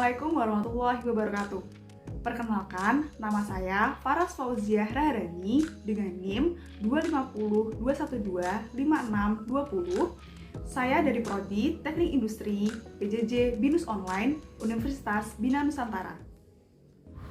Assalamualaikum warahmatullahi wabarakatuh. Perkenalkan, nama saya Faras Fauziah Raharani dengan NIM 250212562. Saya dari Prodi Teknik Industri PJJ Binus Online Universitas Bina Nusantara.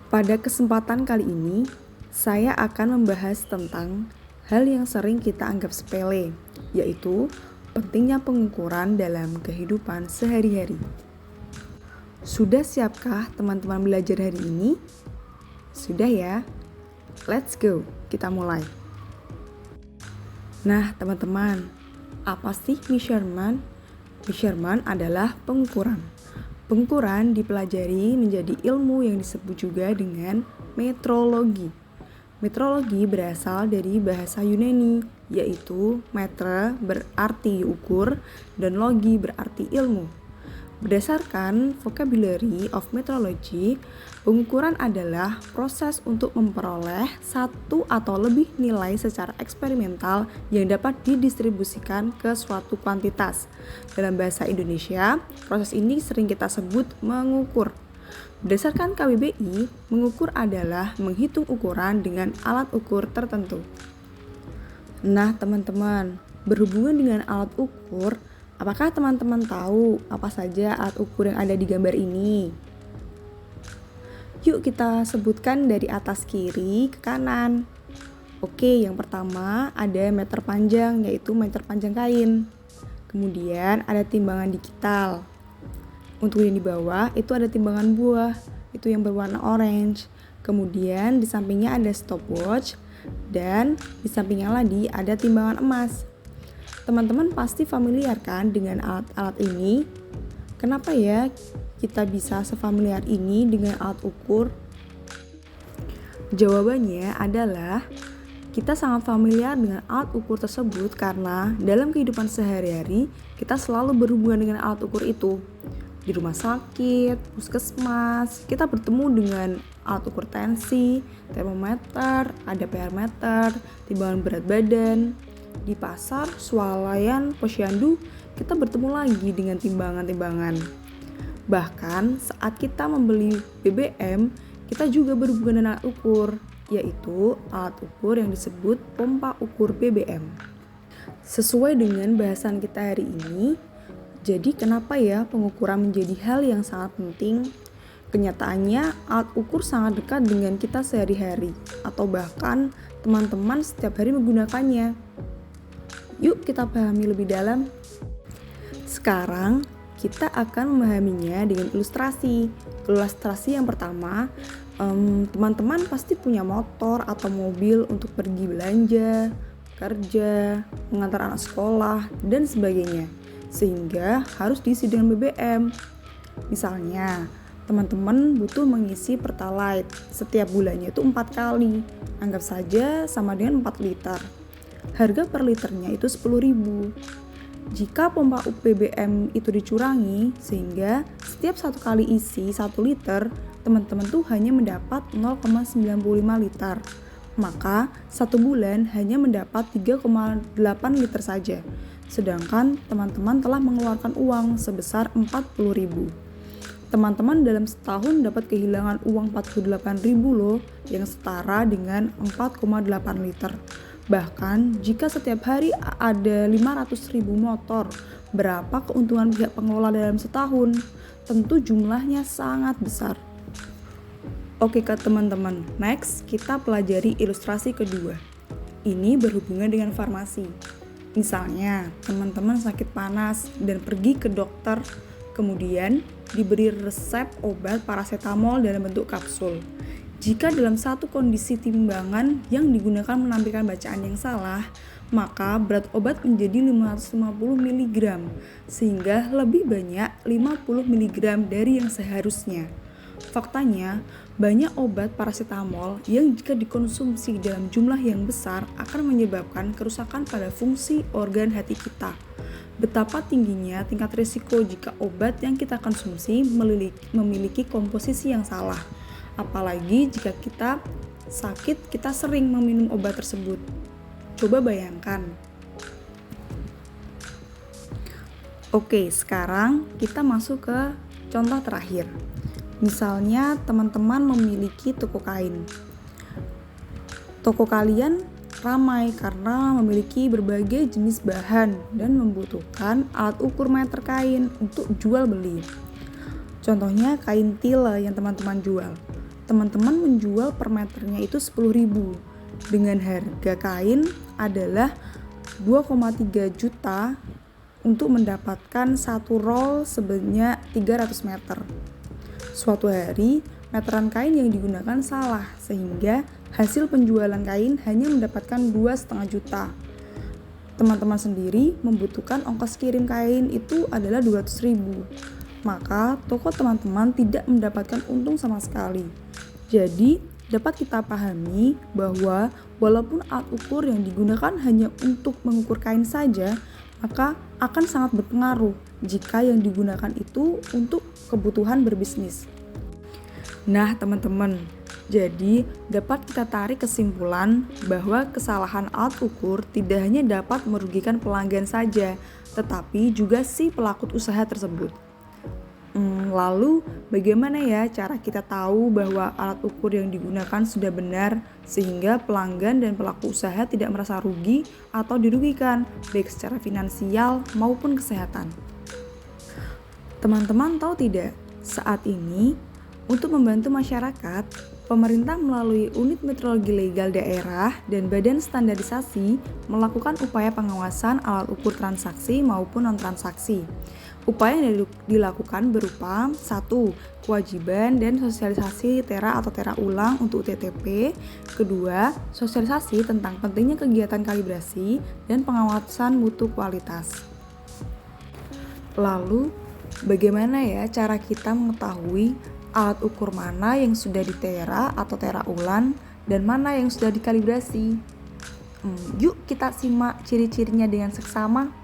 Pada kesempatan kali ini, saya akan membahas tentang hal yang sering kita anggap sepele, yaitu pentingnya pengukuran dalam kehidupan sehari-hari. Sudah siapkah teman-teman belajar hari ini? Sudah ya? Let's go, kita mulai. Nah, teman-teman, apa sih measurement? Measurement adalah pengukuran. Pengukuran dipelajari menjadi ilmu yang disebut juga dengan metrologi. Metrologi berasal dari bahasa Yunani, yaitu metre berarti ukur dan logi berarti ilmu. Berdasarkan vocabulary of metrology, pengukuran adalah proses untuk memperoleh satu atau lebih nilai secara eksperimental yang dapat didistribusikan ke suatu kuantitas. Dalam bahasa Indonesia, proses ini sering kita sebut mengukur. Berdasarkan KBBI, mengukur adalah menghitung ukuran dengan alat ukur tertentu. Nah, teman-teman, berhubungan dengan alat ukur, apakah teman-teman tahu apa saja alat ukur yang ada di gambar ini? Yuk kita sebutkan dari atas kiri ke kanan. Oke, yang pertama ada meter panjang, yaitu meter panjang kain. Kemudian ada timbangan digital. Untuk yang di bawah itu ada timbangan buah, itu yang berwarna orange. Kemudian di sampingnya ada stopwatch dan di sampingnya lagi ada timbangan emas. Teman-teman pasti familiar kan dengan alat-alat ini? Kenapa ya kita bisa sefamiliar ini dengan alat ukur? Jawabannya adalah kita sangat familiar dengan alat ukur tersebut karena dalam kehidupan sehari-hari kita selalu berhubungan dengan alat ukur itu. Di rumah sakit, puskesmas, kita bertemu dengan alat ukur tensi, termometer, ada PR meter, timbangan berat badan. Di pasar, swalayan, posyandu, kita bertemu lagi dengan timbangan-timbangan. Bahkan saat kita membeli BBM, kita juga berhubungan dengan alat ukur, yaitu alat ukur yang disebut pompa ukur BBM. Sesuai dengan bahasan kita hari ini, jadi kenapa ya pengukuran menjadi hal yang sangat penting? Kenyataannya alat ukur sangat dekat dengan kita sehari-hari, atau bahkan teman-teman setiap hari menggunakannya. Yuk kita pahami lebih dalam. Sekarang kita akan memahaminya dengan ilustrasi. Ilustrasi yang pertama, teman-teman pasti punya motor atau mobil untuk pergi belanja, kerja, mengantar anak sekolah, dan sebagainya. Sehingga harus diisi dengan BBM. Misalnya, teman-teman butuh mengisi Pertalite setiap bulannya itu 4 kali. Anggap saja sama dengan 4 liter. Harga per liternya itu 10.000. Jika pompa BBM itu dicurangi, sehingga setiap 1 kali isi 1 liter, teman-teman tuh hanya mendapat 0,95 liter. Maka 1 bulan hanya mendapat 3,8 liter saja. Sedangkan teman-teman telah mengeluarkan uang sebesar 40.000. Teman-teman dalam setahun dapat kehilangan uang 48.000 loh, yang setara dengan 4,8 liter. Bahkan jika setiap hari ada 500.000 motor, berapa keuntungan pihak pengelola dalam setahun? Tentu jumlahnya sangat besar. Oke teman-teman, next kita pelajari ilustrasi kedua. Ini berhubungan dengan farmasi. Misalnya, teman-teman sakit panas dan pergi ke dokter, kemudian diberi resep obat paracetamol dalam bentuk kapsul. Jika dalam satu kondisi timbangan yang digunakan menampilkan bacaan yang salah, maka berat obat menjadi 550 mg, sehingga lebih banyak 50 mg dari yang seharusnya. Faktanya, banyak obat paracetamol yang jika dikonsumsi dalam jumlah yang besar akan menyebabkan kerusakan pada fungsi organ hati kita. Betapa tingginya tingkat risiko jika obat yang kita konsumsi memiliki komposisi yang salah. Apalagi jika kita sakit, kita sering meminum obat tersebut. Coba bayangkan. Oke, sekarang kita masuk ke contoh terakhir. Misalnya teman-teman memiliki toko kain. Toko kalian ramai karena memiliki berbagai jenis bahan dan membutuhkan alat ukur meter kain untuk jual beli. Contohnya kain tile yang teman-teman jual. Teman-teman menjual per meternya itu 10.000 dengan harga kain adalah 2,3 juta untuk mendapatkan satu roll sebanyak 300 meter. Suatu hari, meteran kain yang digunakan salah sehingga hasil penjualan kain hanya mendapatkan 2,5 juta. Teman-teman sendiri membutuhkan ongkos kirim kain itu adalah 200.000. Maka toko teman-teman tidak mendapatkan untung sama sekali. Jadi, dapat kita pahami bahwa walaupun alat ukur yang digunakan hanya untuk mengukur kain saja, maka akan sangat berpengaruh jika yang digunakan itu untuk kebutuhan berbisnis. Nah, teman-teman, jadi dapat kita tarik kesimpulan bahwa kesalahan alat ukur tidak hanya dapat merugikan pelanggan saja, tetapi juga si pelaku usaha tersebut. Lalu bagaimana ya cara kita tahu bahwa alat ukur yang digunakan sudah benar sehingga pelanggan dan pelaku usaha tidak merasa rugi atau dirugikan baik secara finansial maupun kesehatan? Teman-teman tahu tidak, saat ini untuk membantu masyarakat, pemerintah melalui Unit Metrologi Legal Daerah dan Badan Standarisasi melakukan upaya pengawasan alat ukur transaksi maupun non-transaksi. Upaya yang dilakukan berupa 1. Kewajiban dan sosialisasi TERA atau TERA ulang untuk UTTP. 2. Sosialisasi tentang pentingnya kegiatan kalibrasi dan pengawasan mutu kualitas. Lalu, bagaimana ya cara kita mengetahui alat ukur mana yang sudah di TERA atau TERA ulang dan mana yang sudah dikalibrasi? Yuk kita simak ciri-cirinya dengan seksama.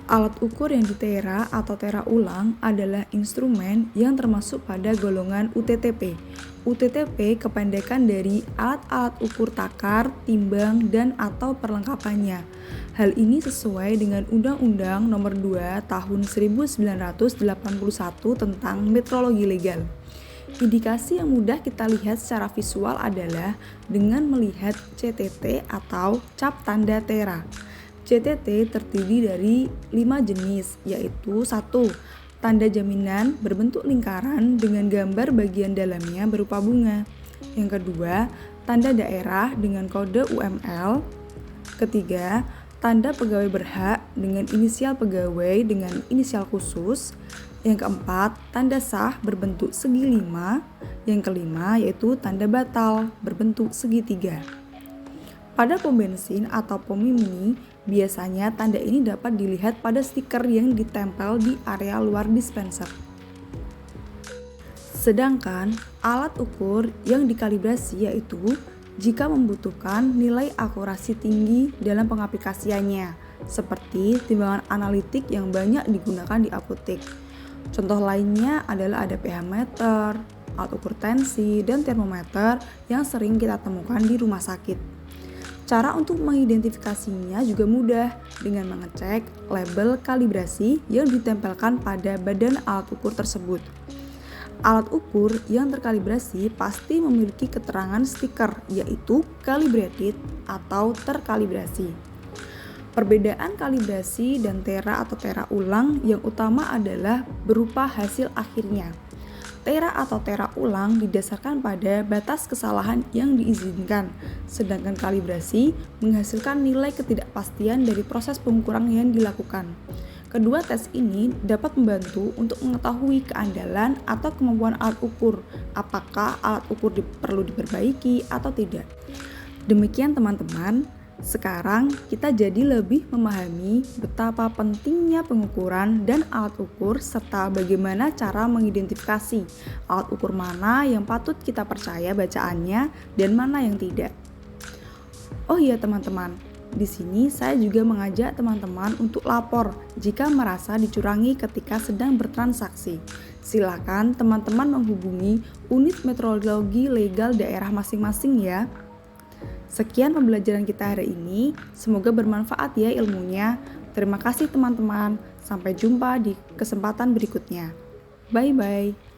Alat ukur yang di TERA atau TERA ulang adalah instrumen yang termasuk pada golongan UTTP. UTTP kependekan dari alat-alat ukur takar, timbang, dan atau perlengkapannya. Hal ini sesuai dengan Undang-Undang Nomor 2 Tahun 1981 tentang metrologi legal. Indikasi yang mudah kita lihat secara visual adalah dengan melihat CTT atau cap tanda TERA. CTT terdiri dari 5 jenis, yaitu 1. Tanda jaminan berbentuk lingkaran dengan gambar bagian dalamnya berupa bunga. Yang kedua, tanda daerah dengan kode UML. Ketiga, tanda pegawai berhak dengan inisial pegawai dengan inisial khusus. Yang keempat, tanda sah berbentuk segi 5. Yang kelima yaitu tanda batal berbentuk segitiga. Pada pom bensin atau pom mini, biasanya tanda ini dapat dilihat pada stiker yang ditempel di area luar dispenser. Sedangkan alat ukur yang dikalibrasi yaitu jika membutuhkan nilai akurasi tinggi dalam pengaplikasiannya, seperti timbangan analitik yang banyak digunakan di apotek. Contoh lainnya adalah ada pH meter, alat ukur tensi, dan termometer yang sering kita temukan di rumah sakit. Cara untuk mengidentifikasinya juga mudah dengan mengecek label kalibrasi yang ditempelkan pada badan alat ukur tersebut. Alat ukur yang terkalibrasi pasti memiliki keterangan stiker yaitu calibrated atau terkalibrasi. Perbedaan kalibrasi dan TERA atau TERA ulang yang utama adalah berupa hasil akhirnya. TERA atau TERA ulang didasarkan pada batas kesalahan yang diizinkan, sedangkan kalibrasi menghasilkan nilai ketidakpastian dari proses pengukuran yang dilakukan. Kedua tes ini dapat membantu untuk mengetahui keandalan atau kemampuan alat ukur, apakah alat ukur perlu diperbaiki atau tidak. Demikian teman-teman. Sekarang kita jadi lebih memahami betapa pentingnya pengukuran dan alat ukur serta bagaimana cara mengidentifikasi alat ukur mana yang patut kita percaya bacaannya dan mana yang tidak. Oh iya teman-teman, di sini saya juga mengajak teman-teman untuk lapor jika merasa dicurangi ketika sedang bertransaksi. Silakan teman-teman menghubungi Unit Metrologi Legal Daerah masing-masing ya. Sekian pembelajaran kita hari ini, semoga bermanfaat ya ilmunya. Terima kasih teman-teman, sampai jumpa di kesempatan berikutnya. Bye-bye.